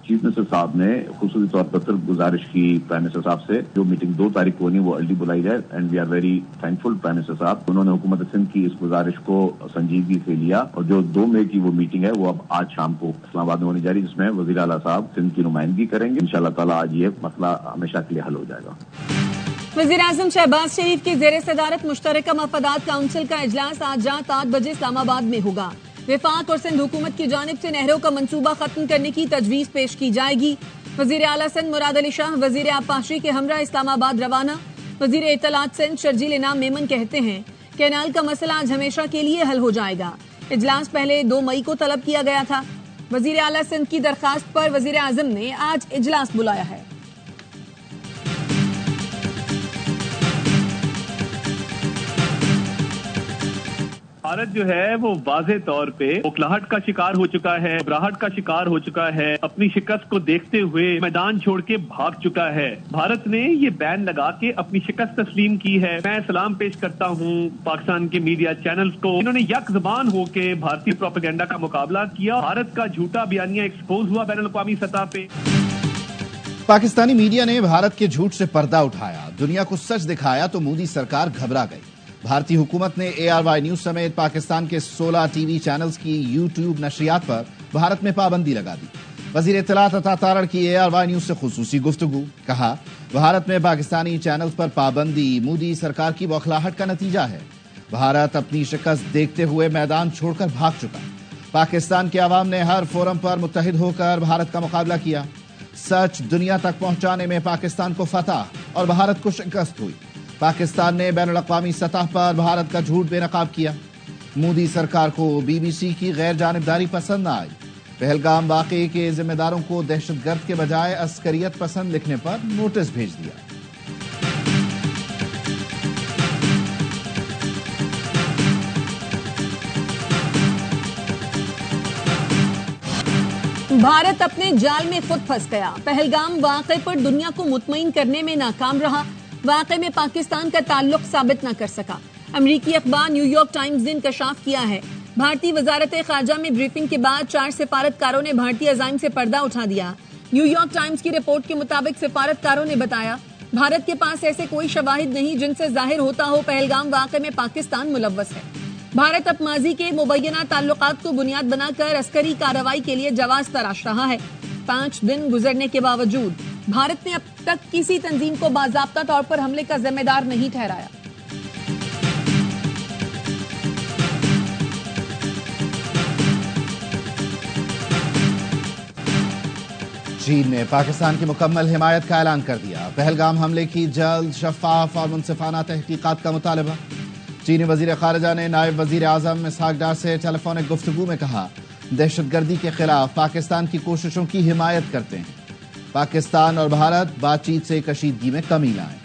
Chief minister साहब ने खुसूसी तौर पर सिर्फ गुजारिश की प्राइम मिनिस्टर साहब से, जो मीटिंग 2 तारीख को होनी वो अर्ली बुलाई जाए and we are very thankful prime minister साहब। उन्होंने हुकूमत सिंध की इस गुजारिश को संजीदगी से लिया और जो 2 मई की वो मीटिंग है वो अब आज शाम को इस्लामाबाद में होनी जा रही, जिसमें वजीर आला साहब सिंध की नुमाइंदगी करेंगे। इंशाअल्लाह ताला आज ये मसला हमेशा के लिए हल हो जाएगा। वज़ीर-ए-आज़म शहबाज शरीफ की ज़ेर सदारत मुश्तरका मफादात काउंसिल का इजलास आज रात 8 बजे इस्लामाबाद में होगा। विफाक और सिंध हुकूमत की जानिब से नहरों का मंसूबा खत्म करने की तजवीज पेश की जाएगी। वज़ीर आला सिंध मुराद अली शाह वज़ीर आबपाशी के हमरा इस्लामाबाद रवाना। वज़ीर इत्तलात सिंध शर्जील इनाम मेमन कहते हैं कैनाल का मसला आज हमेशा के लिए हल हो जाएगा। इजलास पहले 2 मई को तलब किया गया था। वज़ीर आला सिंध की दरखास्त पर वज़ीर आज़म ने आज इजलास बुलाया है। भारत जो है वो वाज़े तौर पे उकलाहट का शिकार हो चुका है, घबराहट का शिकार हो चुका है, अपनी शिकस्त को देखते हुए मैदान छोड़ के भाग चुका है। भारत ने ये बैन लगा के अपनी शिकस्त तस्लीम की है। मैं सलाम पेश करता हूँ पाकिस्तान के मीडिया चैनल्स को, इन्होंने यक ज़बान होके भारतीय प्रोपेगेंडा का मुकाबला किया। भारत का झूठा बयानिया एक्सपोज हुआ बैनुल अक़वामी सतह पे। पाकिस्तानी मीडिया ने भारत के झूठ से पर्दा उठाया, दुनिया को सच दिखाया तो मोदी सरकार घबरा गई। भारतीय हुकूमत ने ARY न्यूज समेत पाकिस्तान के 16 टीवी चैनल्स की YouTube नशरियात पर भारत में पाबंदी लगा दी। वजीर इत्तलात अता तारड़ की ARY न्यूज से खुसूसी गुफ्तगू, कहा भारत में पाकिस्तानी चैनल्स पर पाबंदी मोदी सरकार की बौखलाहट का नतीजा है। भारत अपनी शिकस्त देखते हुए मैदान छोड़कर भाग चुका। पाकिस्तान के अवाम ने हर फोरम पर मुत्तहिद होकर भारत का मुकाबला किया। सच दुनिया तक पहुंचाने में पाकिस्तान को फतह और भारत को शिकस्त हुई। पाकिस्तान ने बैनुल अक़वामी सतह पर भारत का झूठ बेनकाब किया। मोदी सरकार को BBC की गैर जानिबदारी पसंद न आई। पहलगाम वाक़े के जिम्मेदारों को दहशतगर्द के बजाय अस्करियत पसंद लिखने पर नोटिस भेज दिया। भारत अपने जाल में खुद फंस गया। पहलगाम वाक़े पर दुनिया को मुतमईन करने में नाकाम रहा। वाक़े में पाकिस्तान का ताल्लुक साबित न कर सका। अमरीकी अखबार न्यूयॉर्क टाइम्स ने इंकशाफ किया है। भारतीय वजारत ख़ारजा में ब्रीफिंग के बाद 4 सिफारतकारों ने भारतीय अज़ाइम से पर्दा उठा दिया। न्यूयॉर्क टाइम्स की रिपोर्ट के मुताबिक सिफारतकारों ने बताया भारत के पास ऐसे कोई शवाहिद नहीं जिनसे जाहिर होता हो पहलगाम वाक़े में पाकिस्तान मुलव्वस है। भारत अब माजी के मुबैना ताल्लुकात को बुनियाद बनाकर अस्करी कार्रवाई के लिए जवाज तराश रहा है। 5 दिन गुजरने के बावजूद भारत ने अब तक किसी तंजीम को बाज़ाब्ता तौर पर हमले का जिम्मेदार नहीं ठहराया। चीन ने पाकिस्तान की मुकम्मल हिमायत का ऐलान कर दिया। पहलगाम हमले की जल्द, शफाफ और मुनसिफाना तहकीकात का मुतालबा। चीनी वजीर खारजा ने नायब वजीर आजम इसहाक डार से टेलीफोनिक गुफ्तगू में कहा दहशतगर्दी के खिलाफ पाकिस्तान की कोशिशों की हिमायत करते हैं। पाकिस्तान और भारत बातचीत से कशीदगी में कमी लाएं।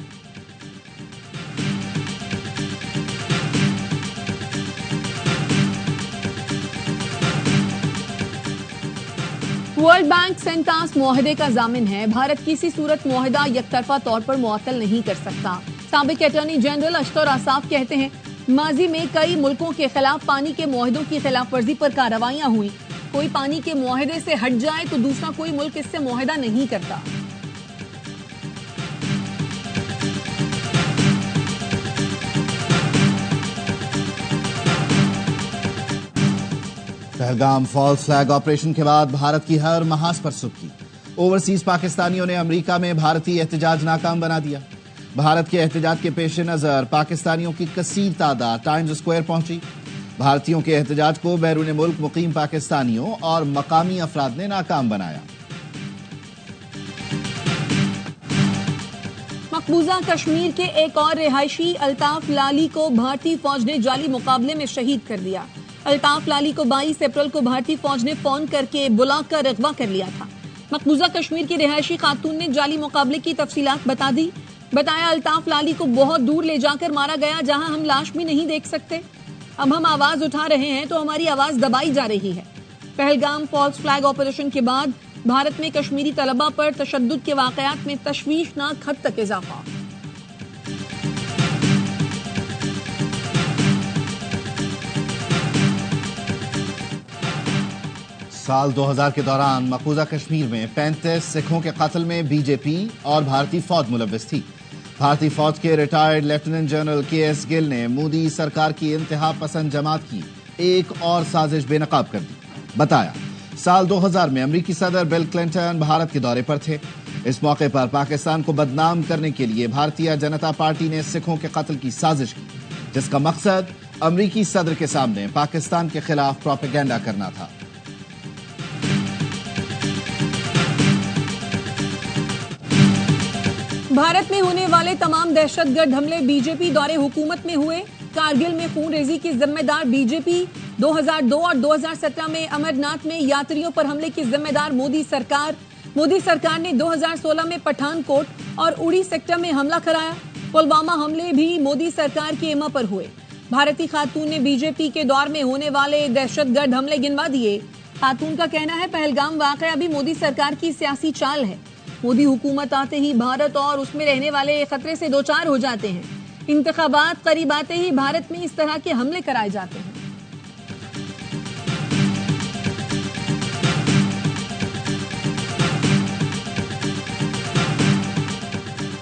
वर्ल्ड बैंक सेंटास मुआहदे का जामिन है। भारत किसी सूरत मुआहदा यकतरफा तौर पर मुअत्तल नहीं कर सकता। साबिक अटॉर्नी जनरल अशतर आसाफ कहते हैं माजी में कई मुल्कों के खिलाफ पानी के मुआहदों की खिलाफ वर्जी पर कार्रवाइयां हुई। कोई पानी के मुआहदे से हट जाए तो दूसरा कोई मुल्क इससे मुआहदा नहीं करता। पहलगाम फॉल्स फ्लैग ऑपरेशन के बाद भारत की हर महाज पर सुर्खी। ओवरसीज पाकिस्तानियों ने अमेरिका में भारतीय एहतजाज नाकाम बना दिया। भारत के एहतजाज के पेश नजर पाकिस्तानियों की कसीर तादाद टाइम्स स्क्वायर पहुंची। भारतीयों के एहतजाज को बैरून मुल्क मुकीम पाकिस्तानियों और मकामी अफराद ने नाकाम बनाया। मकबूजा कश्मीर के एक और रिहायशी अल्ताफ लाली को भारतीय फौज ने जाली मुकाबले में शहीद कर दिया। अल्ताफ लाली को 22 अप्रैल को भारतीय फौज ने फोन करके बुलाकर अगवा कर लिया था। मकबूजा कश्मीर की रिहायशी खातून ने जाली मुकाबले की तफसीलात बता दी। बताया अल्ताफ लाली को बहुत दूर ले जाकर मारा गया जहां हम लाश भी नहीं देख सकते। अब हम आवाज उठा रहे हैं तो हमारी आवाज दबाई जा रही है। पहलगाम फॉल्स फ्लैग ऑपरेशन के बाद भारत में कश्मीरी तलबा पर तशद्दुद के वाकयात में तशवीशनाक हद तक इजाफा। साल 2000 के दौरान मकबूजा कश्मीर में 35 सिखों के कत्ल में बीजेपी और भारतीय फौज मुलव्विस थी। भारतीय फौज के retired lieutenant general KS. Gill ने मोदी सरकार की इंतहा पसंद जमात की एक और साजिश बेनकाब कर दी। बताया, साल 2000 में अमेरिकी सदर बिल क्लिंटन भारत के दौरे पर थे। इस मौके पर पाकिस्तान को बदनाम करने के लिए भारतीय जनता पार्टी ने सिखों के कत्ल की साजिश की, जिसका मकसद अमेरिकी सदर के सामने पाकिस्तान के खिलाफ प्रोपेगेंडा करना था। भारत में होने वाले तमाम दहशतगर्द हमले बीजेपी दौरे हुकूमत में हुए। कारगिल में खूनरेजी की जिम्मेदार बीजेपी, 2002 और 2017 में अमरनाथ में यात्रियों पर हमले की जिम्मेदार मोदी सरकार। मोदी सरकार ने 2016 में पठानकोट और उड़ी सेक्टर में हमला कराया। पुलवामा हमले भी मोदी सरकार की इमा पर हुए। भारतीय खातून ने बीजेपी के दौर में होने वाले दहशतगर्द हमले गिनवा दिए। खातून का कहना है, पहलगाम वाकया भी मोदी सरकार की सियासी चाल है। मोदी हुकूमत आते ही भारत और उसमें रहने वाले खतरे से दो चार हो जाते हैं। इंतखाबात करीब आते ही भारत में इस तरह के हमले कराए जाते हैं।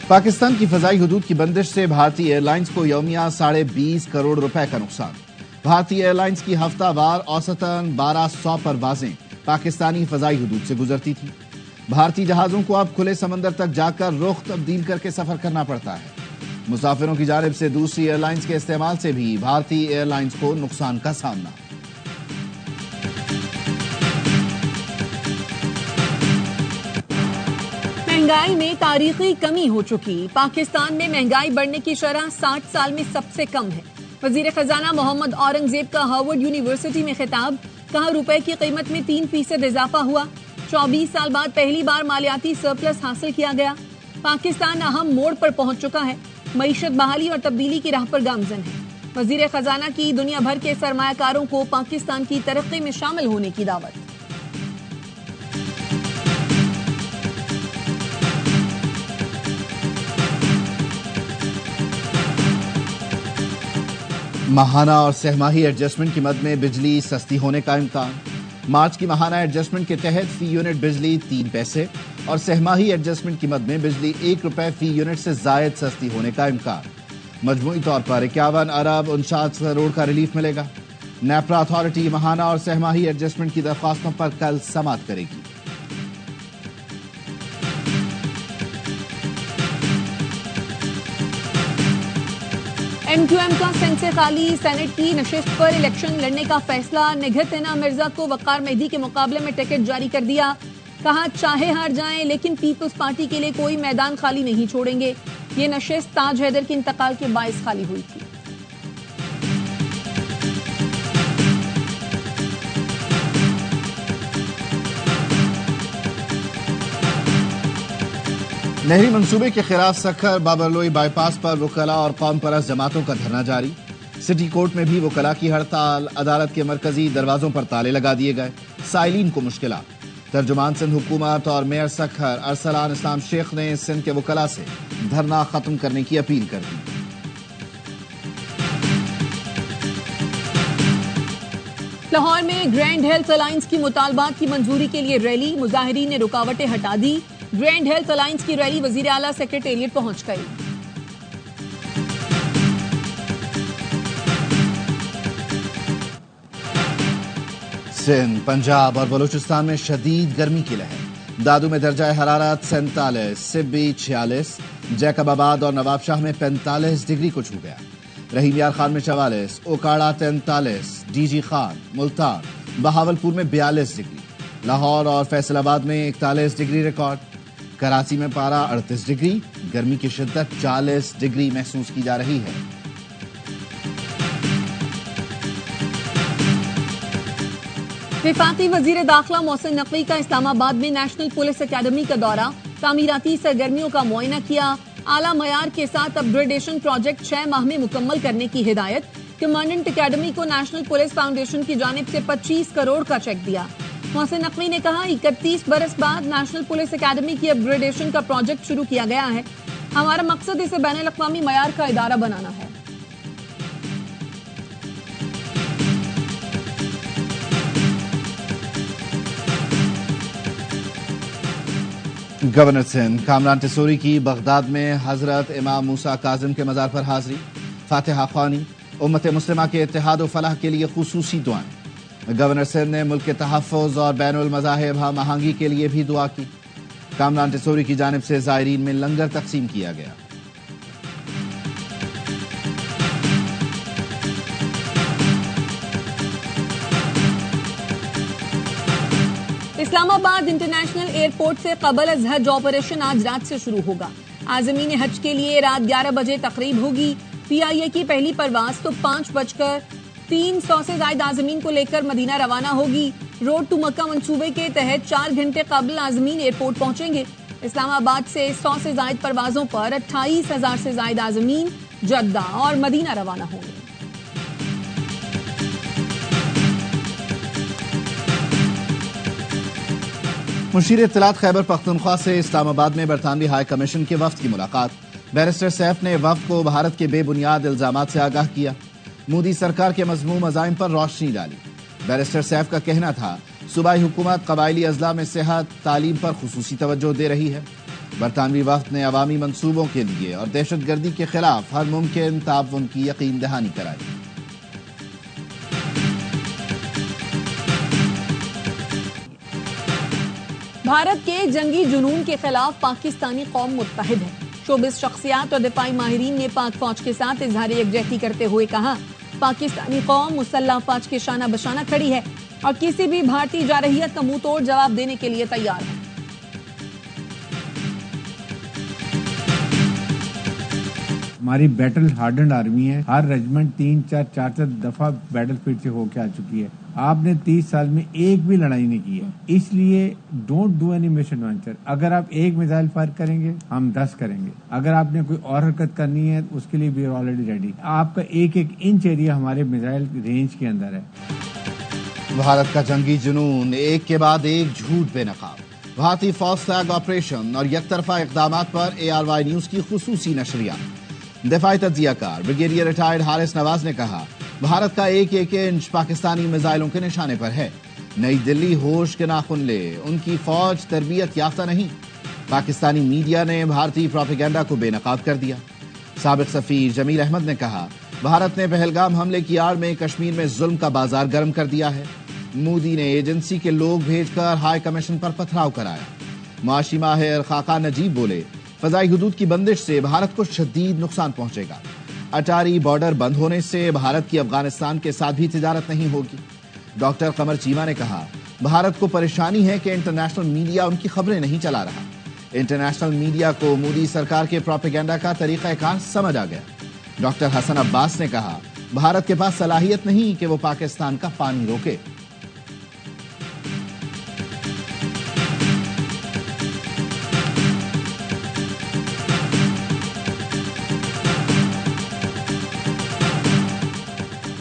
पाकिस्तान की फजाई हुदूद की बंदिश से भारतीय एयरलाइंस को यौमिया 20.5 करोड़ रुपए का नुकसान। भारतीय एयरलाइंस की हफ्तावार औसतन 1200 परवाजें पाकिस्तानी फजाई हुदूद से गुजरती थी। भारतीय जहाजों को अब खुले समंदर तक जाकर रुख तब्दील करके सफर करना पड़ता है। मुसाफिरों की जानिब से दूसरी एयरलाइंस के इस्तेमाल से भी भारतीय एयरलाइंस को नुकसान का सामना। महंगाई में तारीखी कमी हो चुकी। पाकिस्तान में महंगाई बढ़ने की शरह 60 साल में सबसे कम है। वजीर खजाना मोहम्मद औरंगजेब का हार्वर्ड यूनिवर्सिटी में खिताब। कहा, रुपए की कीमत में 3% इजाफा हुआ। 24 साल बाद पहली बार मालियाती सरप्लस हासिल किया गया। पाकिस्तान अहम मोड़ पर पहुंच चुका है। मईशत बहाली और तब्दीली की राह पर गामजन है। वजीर खजाना की दुनिया भर के सरमायाकारों को पाकिस्तान की तरक्की में शामिल होने की दावत। माहाना और सहमाही एडजस्टमेंट की मद में बिजली सस्ती होने का इम्कान। मार्च की माहाना एडजस्टमेंट के तहत फी यूनिट बिजली 3 पैसे और सहमाही एडजस्टमेंट की मद में बिजली 1 रुपए फी यूनिट से जायद सस्ती होने का इम्कान। मजमूई तौर पर 51 अरब 49 करोड़ का रिलीफ मिलेगा। नेपरा अथॉरिटी माहाना और सहमाही एडजस्टमेंट की दरख्वास्तों पर कल समाअत करेगी। MQM का सेंट से खाली सेनेट की नशिस्त पर इलेक्शन लड़ने का फैसला। निघत इना मिर्जा को वक़ार मेहदी के मुकाबले में टिकट जारी कर दिया। कहा, चाहे हार जाएं लेकिन पीपल्स पार्टी के लिए कोई मैदान खाली नहीं छोड़ेंगे। ये नशिस्त ताज हैदर के इंतकाल के बायस खाली हुई थी। नहरी मंसूबे के खिलाफ सखर बाबरलोई बाईपास पर वकला और कौम परस्त जमातों का धरना जारी। सिटी कोर्ट में भी वकला की हड़ताल। अदालत के मरकजी दरवाजों पर ताले लगा दिए गए। साइलिन को मुश्किलात। तर्जुमान सिंध हुकूमत और मेयर सखर अरसलान इस्लाम शेख ने सिंध के वकला से धरना खत्म करने की अपील कर दी। लाहौर में ग्रैंड हेल्थ अलायंस की मुतालबात की मंजूरी के लिए रैली। मुजाहिरीन ने रुकावटें हटा दी। ग्रैंड हेल्थ अलायंस की रैली वजीर आला सेक्रेटेरिएट पहुंच गई। सिंध, पंजाब और बलूचिस्तान में शदीद गर्मी की लहर। दादू में दर्जा हरारत 47, सिब्बी 46, जैकबाबाद और नवाबशाह में 45 डिग्री को छू गया। रहीम यार खान में 44, ओकाड़ा 43, डीजी खान, मुल्तान, बहावलपुर में 42 डिग्री। लाहौर और फैसलाबाद में 41 डिग्री रिकॉर्ड। कराची में पारा 38 डिग्री। गर्मी की शिद्दत 40 डिग्री महसूस की जा रही है। वफाकी वजीर दाखिला मोहसिन नकवी का इस्लामाबाद में नेशनल पुलिस अकेडमी का दौरा। तामीराती सरगर्मियों का मुआयना किया। आला मयार के साथ अपग्रेडेशन प्रोजेक्ट 6 माह में मुकम्मल करने की हिदायत। कमांडेंट अकेडमी को नेशनल पुलिस फाउंडेशन की जानिब से 25 करोड़ का चेक दिया। मोहसिन नकवी ने कहा, 31 बरस बाद नेशनल पुलिस अकेडमी की अपग्रेडेशन का प्रोजेक्ट शुरू किया गया है। हमारा मकसद इसे बैनुल अक़वामी मयार का इदारा बनाना है। गवर्नर सिंध कामरान टिसोरी की बगदाद में हजरत इमाम मूसा काजिम के मज़ार पर हाजिरी, फातिहा ख्वानी, उम्मत मुस्लिमा के इत्तेहाद व फलाह के लिए खुसूसी दुआएं। गवर्नर सिंध ने मुल्क के तहफ़्फ़ुज़ और बैनुल मज़ाहिब हम आहंगी के लिए भी दुआ की। कामरान टिसोरी की जानिब से ज़ायरीन में लंगर तकसीम किया गया। इस्लामाबाद इंटरनेशनल एयरपोर्ट से कबल अज़ हज ऑपरेशन आज रात से शुरू होगा। आज़मीन हज के लिए रात 11 बजे तकरीब होगी। PIA की पहली परवाज तो 5:03 से ज्यादा आज़मीन को लेकर मदीना रवाना होगी। रोड टू मक्का मंसूबे के तहत 4 घंटे कबल आज़मीन एयरपोर्ट पहुंचेंगे। इस्लामाबाद से 100 से ज्यादा परवाजों पर 28,000 से ज्यादा आज़मीन जद्दा और मदीना रवाना होंगे। मुशीर इत्तलात खैबर पख्तूनख्वा से इस्लामाबाद में बरतानवी हाई कमीशन के वफ्द की मुलाकात। बैरिस्टर सैफ ने वफ्द को भारत के बेबुनियाद इल्जामात से आगाह किया। मोदी सरकार के मज़मूम अज़ाइम पर रोशनी डाली। बैरिस्टर सैफ का कहना था सूबाई हुकूमत कबायली अजला में सेहत तालीम पर खुसूसी तवज्जो दे रही है। बरतानवी वफ्द ने अवामी मंसूबों के लिए और दहशत गर्दी के खिलाफ हर मुमकिन ताउन की यकीन दहानी कराई। भारत के जंगी जुनून के खिलाफ पाकिस्तानी कौम मुत्तहिद है। शोबिस शख्सियात और दिफाई माहिरीन ने पाक फौज के साथ इजहार यकजहती करते हुए कहा, पाकिस्तानी कौम मुसल्लह अफवाज के शाना बशाना खड़ी है और किसी भी भारतीय जारहियत का मुंह तोड़ जवाब देने के लिए तैयार है। हमारी बैटल हार्डन्ड आर्मी है। हर रेजिमेंट 3-4 दफा बैटल फील्ड से होके आ चुकी है। आपने 30 साल में एक भी लड़ाई नहीं की है। इसलिए don't do any mission venture. अगर आप एक मिसाइल फायर करेंगे, हम 10 करेंगे। अगर आपने कोई और हरकत करनी है, उसके लिए वी आर ऑलरेडी रेडी। आपका एक इंच एरिया हमारे मिसाइल रेंज के अंदर है। भारत का जंगी जुनून एक के बाद एक झूठ बेनकाब। भारतीय फौज फ्लैग ऑपरेशन और यकतरफा इकदामात पर ARY न्यूज की खुसूसी नशरियात। दिफाई तज्जियाकार ब्रिगेडियर रिटायर्ड हारिस नवाज ने कहा, भारत का एक इंच पाकिस्तानी मिसाइलों के निशाने पर है। नई दिल्ली होश के नाखुन ले, उनकी फौज तरबियत याफ्ता नहीं। पाकिस्तानी मीडिया ने भारतीय प्रोपेगेंडा को बेनकाब कर दिया। साबिक सफीर जमील अहमद ने कहा, भारत ने पहलगाम हमले की आड़ में कश्मीर में जुल्म का बाजार गर्म कर दिया है। मोदी ने एजेंसी के लोग भेजकर हाई कमीशन पर पथराव कराया। मुआशी माहिर खाका नजीब बोले, फजाई हुदूद की बंदिश से भारत को शदीद नुकसान पहुंचेगा। अटारी बॉर्डर बंद होने से भारत की अफगानिस्तान के साथ भी तिजारत नहीं होगी। डॉक्टर कमर चीमा ने कहा, भारत को परेशानी है कि इंटरनेशनल मीडिया उनकी खबरें नहीं चला रहा। इंटरनेशनल मीडिया को मोदी सरकार के प्रोपेगेंडा का तरीकाकार समझ आ गया। डॉक्टर हसन अब्बास ने कहा, भारत के पास सलाहियत नहीं कि वो पाकिस्तान का पानी रोके।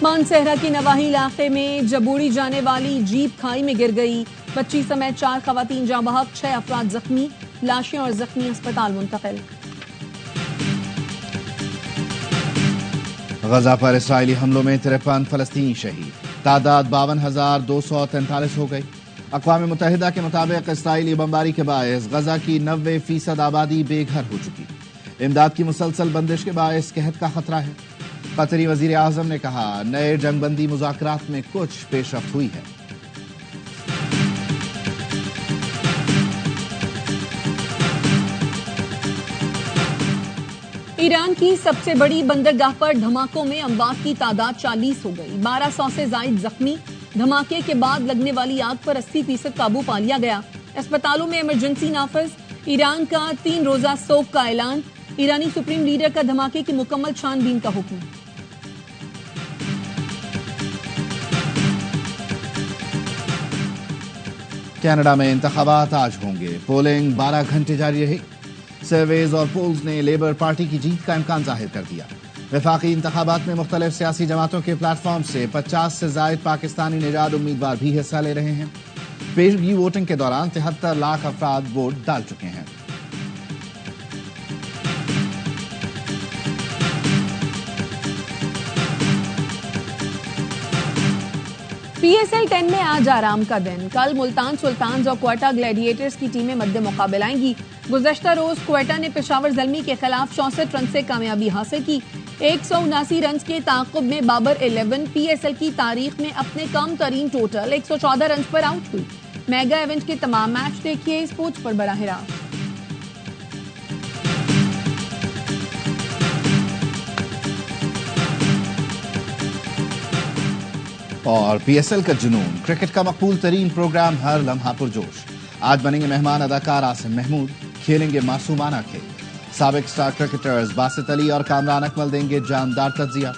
मानसहरा के नवाही इलाके में जबूड़ी जाने वाली जीप खाई में गिर गई। बच्ची समेत 4 खवातीन जाँ बहक, 6 अफराद जख्मी। लाशें और जख्मी अस्पताल मुंतकिल। गजा पर इसराइली हमलों में 53 फलस्तीनी शहीद, तादाद 52,243 हो गई। अक़वाम मुत्तहिदा के मुताबिक इसराइली बमबारी के बायस गजा की 90% आबादी बेघर हो चुकी। इमदाद की मुसलसल बंदिश के बायस कहत का खतरा है। कतरी वजीर आजम ने कहा, नए जंगबंदी मुज़ाकरात में कुछ पेशरफ्त हुई है। ईरान की सबसे बड़ी बंदरगाह पर धमाकों में अमवात की तादाद 40 हो गई। 1200 से जायद जख्मी। धमाके के बाद लगने वाली आग पर 80% काबू पा लिया गया। अस्पतालों में इमरजेंसी नाफिज। ईरान का 3 रोजा सोग का ऐलान। ईरानी सुप्रीम लीडर का धमाके की मुकम्मल छानबीन का हुक्म। कनाडा में इंतखाबात आज होंगे। पोलिंग 12 घंटे जारी रही। सर्वेज और पोल्स ने लेबर पार्टी की जीत का इम्कान जाहिर कर दिया। वफाकी इंतखाबात में मुख्तलिफ सियासी जमातों के प्लेटफॉर्म से 50 से जायद पाकिस्तानी निजाद उम्मीदवार भी हिस्सा ले रहे हैं। पेशगी वोटिंग के दौरान 73 लाख अफराद वोट डाल चुके हैं। PSL 10 में आज आराम का दिन। कल मुल्तान सुल्तान्स और क्वेटा ग्लैडिएटर्स की टीमें मध्य मुकाबला आएंगी। गुज़श्ता रोज क्वेटा ने पेशावर ज़ल्मी के खिलाफ 64 रन से कामयाबी हासिल की। 179 रन के ताक़ुब में बाबर 11 PSL की तारीख में अपने कम तरीन टोटल 114 रन पर आउट हुई। मेगा इवेंट के तमाम मैच देखिए स्पोर्ट्स पर बराह रास्त। और PSL का जुनून, क्रिकेट का मकबूल तरीन प्रोग्राम हर लम्हा पुरजोश। आज बनेंगे मेहमान अदाकार आसिम महमूद, खेलेंगे मासूमाना खेल। साबिक स्टार क्रिकेटर्स बासित अली और कामरान अकमल देंगे जानदार तज्जिया।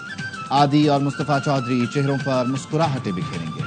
आदि और मुस्तफा चौधरी चेहरों पर मुस्कुराहटें बिखेरेंगे।